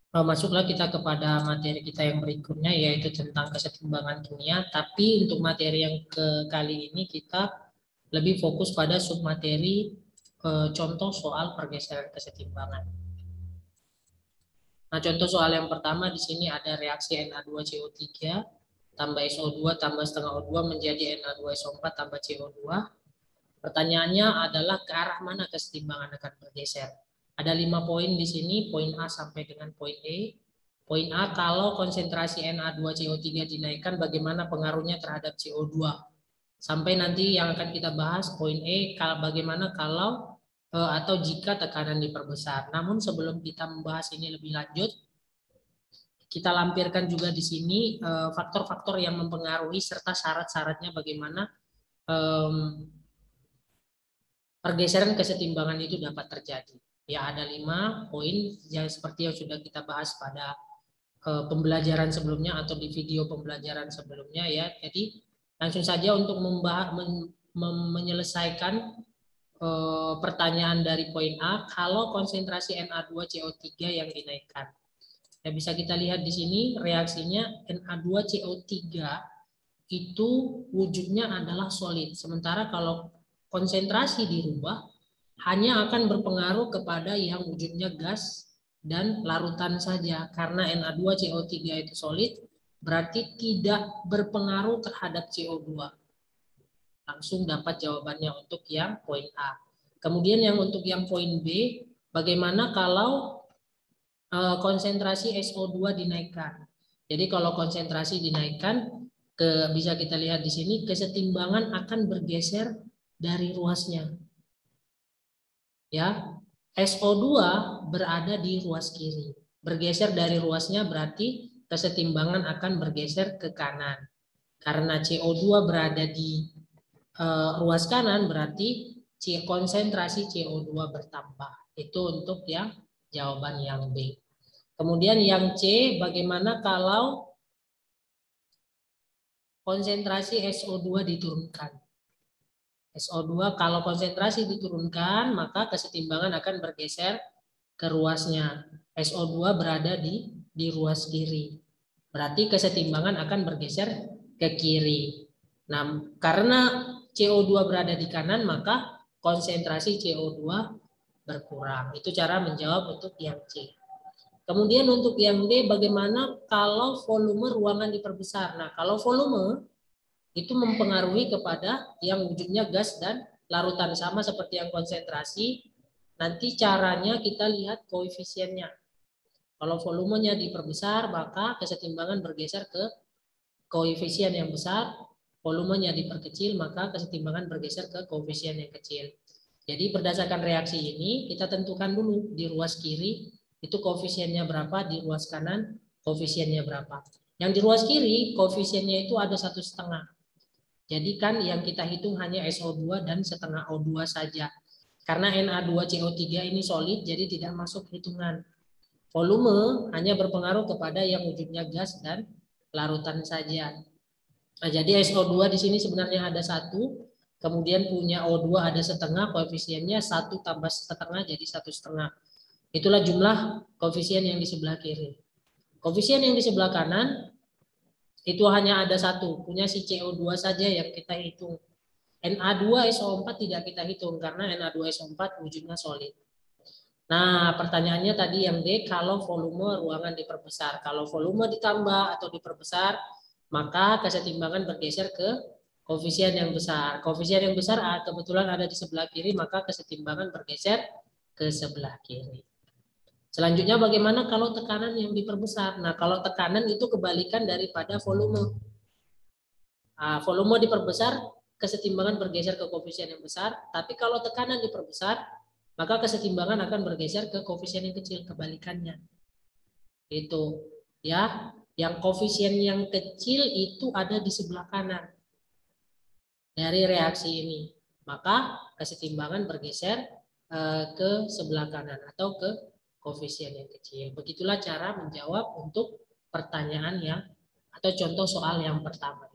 Masuklah kita kepada materi kita yang berikutnya, yaitu tentang kesetimbangan kimia. Tapi untuk materi yang kali ini kita lebih fokus pada submateri contoh soal pergeseran kesetimbangan. Nah, contoh soal yang pertama di sini ada reaksi Na2CO3 tambah SO2 tambah setengah O2 menjadi Na2SO4 tambah CO2. Pertanyaannya adalah ke arah mana kesetimbangan akan bergeser. Ada 5 poin di sini, poin A sampai dengan poin E. Poin A, kalau konsentrasi Na2CO3 dinaikkan, bagaimana pengaruhnya terhadap CO2? Sampai nanti yang akan kita bahas, poin E, bagaimana kalau atau jika tekanan diperbesar. Namun sebelum kita membahas ini lebih lanjut, kita lampirkan juga di sini faktor-faktor yang mempengaruhi serta syarat-syaratnya bagaimana pergeseran kesetimbangan itu dapat terjadi. Ya, ada 5 poin yang seperti yang sudah kita bahas pada pembelajaran sebelumnya atau di video pembelajaran sebelumnya ya. Jadi langsung saja untuk menyelesaikan pertanyaan dari poin A, kalau konsentrasi Na2CO3 yang dinaikkan. Ya, bisa kita lihat di sini reaksinya Na2CO3 itu wujudnya adalah solid. Sementara kalau konsentrasi dirubah, hanya akan berpengaruh kepada yang wujudnya gas dan larutan saja. Karena Na2CO3 itu solid, berarti tidak berpengaruh terhadap CO2. Langsung dapat jawabannya untuk yang poin A. Kemudian yang untuk yang poin B, bagaimana kalau konsentrasi SO2 dinaikkan? Jadi kalau konsentrasi dinaikkan, bisa kita lihat di sini kesetimbangan akan bergeser dari ruasnya. Ya, SO2 berada di ruas kiri. Bergeser dari ruasnya berarti kesetimbangan akan bergeser ke kanan. Karena CO2 berada di ruas kanan berarti konsentrasi CO2 bertambah. Itu untuk yang jawaban yang B. Kemudian yang C, bagaimana kalau konsentrasi SO2 diturunkan? SO2 kalau konsentrasi diturunkan, maka kesetimbangan akan bergeser ke ruasnya. SO2 berada di ruas kiri. Berarti kesetimbangan akan bergeser ke kiri. Nah, karena CO2 berada di kanan, maka konsentrasi CO2 berkurang. Itu cara menjawab untuk yang C. Kemudian untuk yang D, bagaimana kalau volume ruangan diperbesar? Nah, kalau volume itu mempengaruhi kepada yang wujudnya gas dan larutan, sama seperti yang konsentrasi. Nanti caranya kita lihat koefisiennya. Kalau volumenya diperbesar, maka kesetimbangan bergeser ke koefisien yang besar. Volumenya diperkecil, maka kesetimbangan bergeser ke koefisien yang kecil. Jadi berdasarkan reaksi ini, kita tentukan dulu di ruas kiri itu koefisiennya berapa, di ruas kanan koefisiennya berapa. Yang di ruas kiri koefisiennya itu ada 1,5. Jadi kan yang kita hitung hanya SO2 dan setengah O2 saja. Karena Na2CO3 ini solid, jadi tidak masuk hitungan. Volume hanya berpengaruh kepada yang wujudnya gas dan larutan saja. Nah, jadi SO2 di sini sebenarnya ada 1, kemudian punya O2 ada setengah, koefisiennya 1 tambah setengah jadi 1,5. Itulah jumlah koefisien yang di sebelah kiri. Koefisien yang di sebelah kanan itu hanya ada 1, punya si CO2 saja yang kita hitung. Na2SO4 tidak kita hitung karena Na2SO4 wujudnya solid. Nah, pertanyaannya tadi yang D, kalau volume ruangan diperbesar. Kalau volume ditambah atau diperbesar, maka kesetimbangan bergeser ke koefisien yang besar. Koefisien yang besar kebetulan ada di sebelah kiri, maka kesetimbangan bergeser ke sebelah kiri. Selanjutnya bagaimana kalau tekanan yang diperbesar? Nah, kalau tekanan itu kebalikan daripada volume. Nah, volume diperbesar, kesetimbangan bergeser ke koefisien yang besar. Tapi kalau tekanan diperbesar, maka kesetimbangan akan bergeser ke koefisien yang kecil, kebalikannya. Itu ya, yang koefisien yang kecil itu ada di sebelah kanan dari reaksi ini. Maka kesetimbangan bergeser ke sebelah kanan atau ke koefisien yang kecil. Begitulah cara menjawab untuk pertanyaan yang atau contoh soal yang pertama.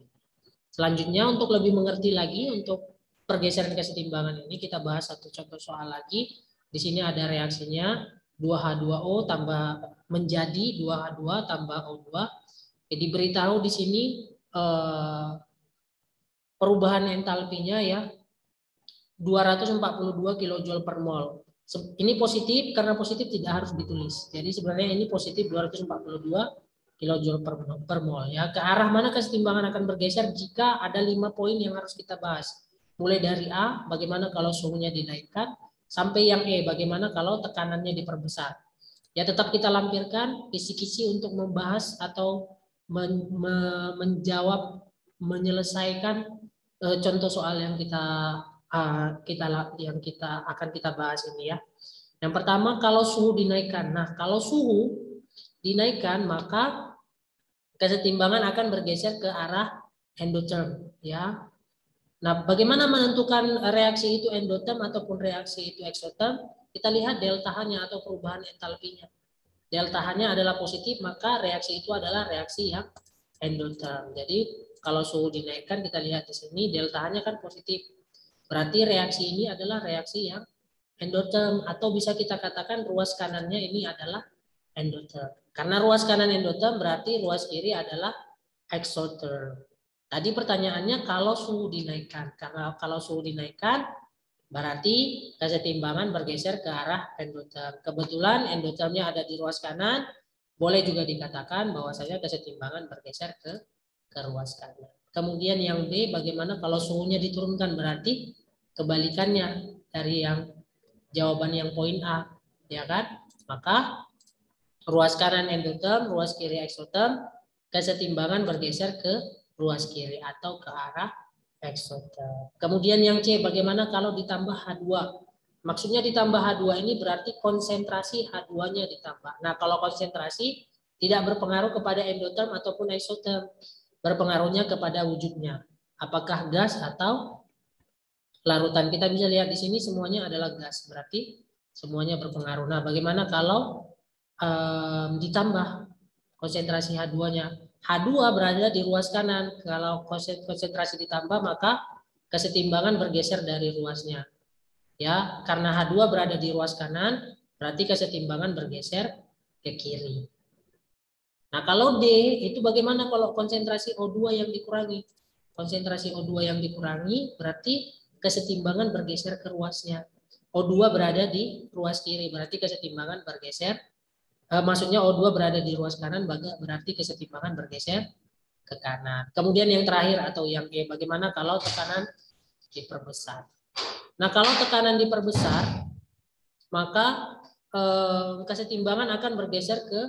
Selanjutnya untuk lebih mengerti lagi untuk pergeseran kesetimbangan ini, kita bahas satu contoh soal lagi. Di sini ada reaksinya. 2H2O tambah menjadi 2H2 tambah O2. Jadi beritahu di sini perubahan entalpinya ya 242 kJ per mol. Ini positif, karena positif tidak harus ditulis. Jadi sebenarnya ini positif 242 kJ per mol. Ya, ke arah mana kesetimbangan akan bergeser jika ada 5 poin yang harus kita bahas. Mulai dari A, bagaimana kalau suhunya dinaikkan, sampai yang E, bagaimana kalau tekanannya diperbesar. Ya, tetap kita lampirkan kisi-kisi untuk membahas atau menjawab, menyelesaikan contoh soal yang yang akan kita bahas ini ya. Yang pertama, kalau suhu dinaikkan. Nah, kalau suhu dinaikkan maka kesetimbangan akan bergeser ke arah endotherm ya. Nah, bagaimana menentukan reaksi itu endotherm ataupun reaksi itu exotherm? Kita lihat delta H-nya atau perubahan entalpinya. Delta H-nya adalah positif, maka reaksi itu adalah reaksi yang endotherm. Jadi kalau suhu dinaikkan, kita lihat di sini delta H-nya kan positif. Berarti reaksi ini adalah reaksi yang endotherm, atau bisa kita katakan ruas kanannya ini adalah endotherm. Karena ruas kanan endotherm berarti ruas kiri adalah exotherm. Tadi pertanyaannya kalau suhu dinaikkan. Karena kalau suhu dinaikkan berarti kesetimbangan bergeser ke arah endotherm. Kebetulan endothermnya ada di ruas kanan, boleh juga dikatakan bahwasanya kesetimbangan bergeser ke ruas kanan. Kemudian yang B, bagaimana kalau suhunya diturunkan? Berarti kebalikannya dari yang jawaban yang poin A, ya kan? Maka ruas kanan endotherm, ruas kiri exotherm, kesetimbangan bergeser ke ruas kiri atau ke arah exotherm. Kemudian yang C, bagaimana kalau ditambah H2? Maksudnya ditambah H2 ini berarti konsentrasi H2-nya ditambah. Nah, kalau konsentrasi tidak berpengaruh kepada endotherm ataupun exotherm, berpengaruhnya kepada wujudnya. Apakah gas atau larutan? Kita bisa lihat di sini semuanya adalah gas, berarti semuanya berpengaruh. Nah, bagaimana kalau ditambah konsentrasi H2-nya? H2 berada di ruas kanan. Kalau konsentrasi ditambah, maka kesetimbangan bergeser dari ruasnya. Ya, karena H2 berada di ruas kanan, berarti kesetimbangan bergeser ke kiri. Nah, kalau D itu bagaimana kalau konsentrasi O2 yang dikurangi? Konsentrasi O2 yang dikurangi berarti kesetimbangan bergeser ke ruasnya. O2 berada di ruas kiri, berarti kesetimbangan bergeser. Maksudnya O2 berada di ruas kanan, berarti kesetimbangan bergeser ke kanan. Kemudian yang terakhir atau yang E, bagaimana kalau tekanan diperbesar? Nah, kalau tekanan diperbesar, maka kesetimbangan akan bergeser ke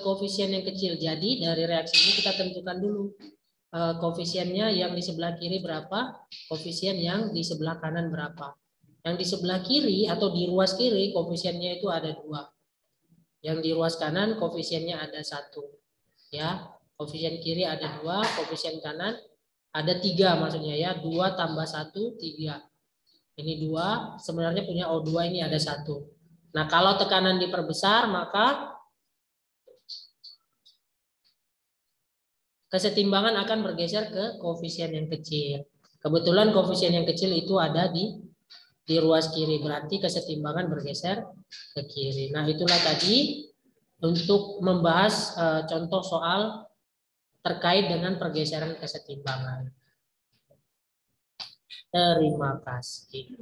koefisien yang kecil. Jadi dari reaksi ini kita tentukan dulu koefisiennya, yang di sebelah kiri berapa, koefisien yang di sebelah kanan berapa. Yang di sebelah kiri atau di ruas kiri koefisiennya itu ada 2. Yang di ruas kanan koefisiennya ada 1. Ya, koefisien kiri ada 2, koefisien kanan ada 3, maksudnya ya 2 tambah 1 3. Ini 2, sebenarnya punya O2 ini ada 1. Nah, kalau tekanan diperbesar maka kesetimbangan akan bergeser ke koefisien yang kecil. Kebetulan koefisien yang kecil itu ada di ruas kiri, berarti kesetimbangan bergeser ke kiri. Nah, itulah tadi untuk membahas contoh soal terkait dengan pergeseran kesetimbangan. Terima kasih.